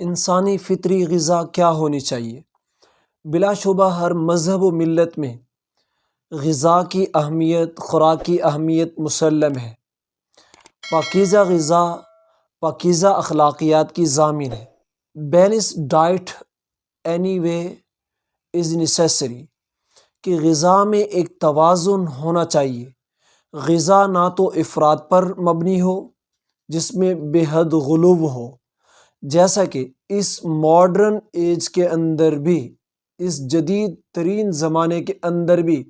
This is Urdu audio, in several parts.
انسانی فطری غذا کیا ہونی چاہیے؟ بلا شبہ ہر مذہب و ملت میں غذا کی اہمیت، خوراک کی اہمیت مسلم ہے۔ پاکیزہ غذا پاکیزہ اخلاقیات کی ضامن ہے۔ بیلنس ڈائٹ اینی وے از نیسیسری کہ غذا میں ایک توازن ہونا چاہیے۔ غذا نہ تو افراط پر مبنی ہو جس میں بے حد غلو ہو، جیسا کہ اس ماڈرن ایج کے اندر بھی، اس جدید ترین زمانے کے اندر بھی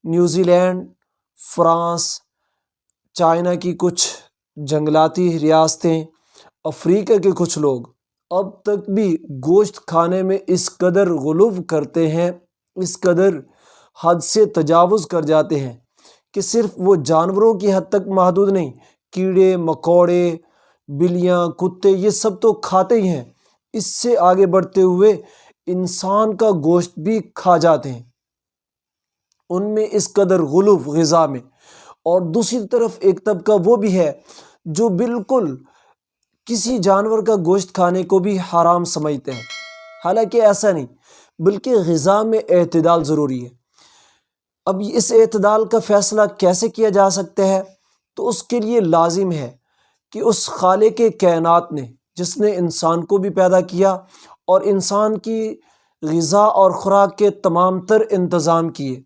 نیوزی لینڈ، فرانس، چائنا کی کچھ جنگلاتی ریاستیں، افریقہ کے کچھ لوگ اب تک بھی گوشت کھانے میں اس قدر غلو کرتے ہیں، اس قدر حد سے تجاوز کر جاتے ہیں کہ صرف وہ جانوروں کی حد تک محدود نہیں، کیڑے مکوڑے، بلیاں، کتے، یہ سب تو کھاتے ہی ہیں، اس سے آگے بڑھتے ہوئے انسان کا گوشت بھی کھا جاتے ہیں، ان میں اس قدر غلو غذا میں۔ اور دوسری طرف ایک طبقہ وہ بھی ہے جو بالکل کسی جانور کا گوشت کھانے کو بھی حرام سمجھتے ہیں، حالانکہ ایسا نہیں، بلکہ غذا میں اعتدال ضروری ہے۔ اب اس اعتدال کا فیصلہ کیسے کیا جا سکتا ہے؟ تو اس کے لیے لازم ہے کہ اس خالق کائنات نے، جس نے انسان کو بھی پیدا کیا اور انسان کی غذا اور خوراک کے تمام تر انتظام کیے،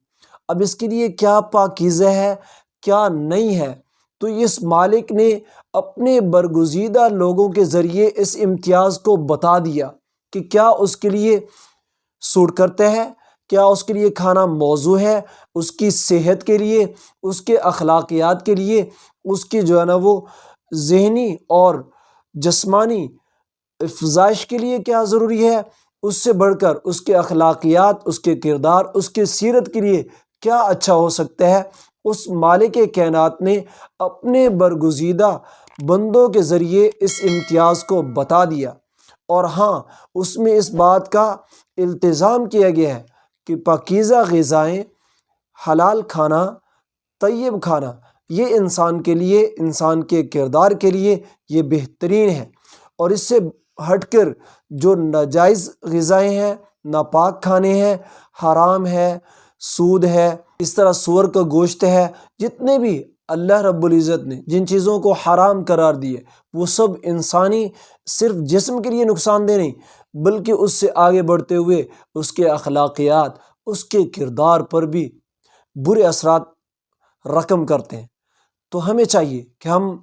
اب اس کے لیے کیا پاکیزہ ہے، کیا نہیں ہے، تو اس مالک نے اپنے برگزیدہ لوگوں کے ذریعے اس امتیاز کو بتا دیا کہ کیا اس کے لیے سوٹ کرتا ہے، کیا اس کے لیے کھانا موزوں ہے، اس کی صحت کے لیے، اس کے اخلاقیات کے لیے، اس کی جو ہے نا وہ ذہنی اور جسمانی افزائش کے لیے کیا ضروری ہے، اس سے بڑھ کر اس کے اخلاقیات، اس کے کردار، اس کے سیرت کے لیے کیا اچھا ہو سکتا ہے۔ اس مالک کائنات نے اپنے برگزیدہ بندوں کے ذریعے اس امتیاز کو بتا دیا، اور ہاں، اس میں اس بات کا التزام کیا گیا ہے کہ پاکیزہ غذائیں، حلال کھانا، طیب کھانا، یہ انسان کے لیے، انسان کے کردار کے لیے یہ بہترین ہے، اور اس سے ہٹ کر جو ناجائز غذائیں ہیں، ناپاک کھانے ہیں، حرام ہے، سود ہے، اس طرح سور کا گوشت ہے، جتنے بھی اللہ رب العزت نے جن چیزوں کو حرام قرار دیے، وہ سب انسانی صرف جسم کے لیے نقصان دہ نہیں، بلکہ اس سے آگے بڑھتے ہوئے اس کے اخلاقیات، اس کے کردار پر بھی برے اثرات رقم کرتے ہیں۔ تو ہمیں چاہیے کہ ہم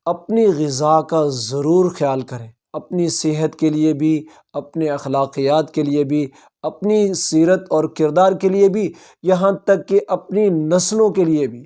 اپنی غذا کا ضرور خیال کریں، اپنی صحت کے لیے بھی، اپنے اخلاقیات کے لیے بھی، اپنی سیرت اور کردار کے لیے بھی، یہاں تک کہ اپنی نسلوں کے لیے بھی۔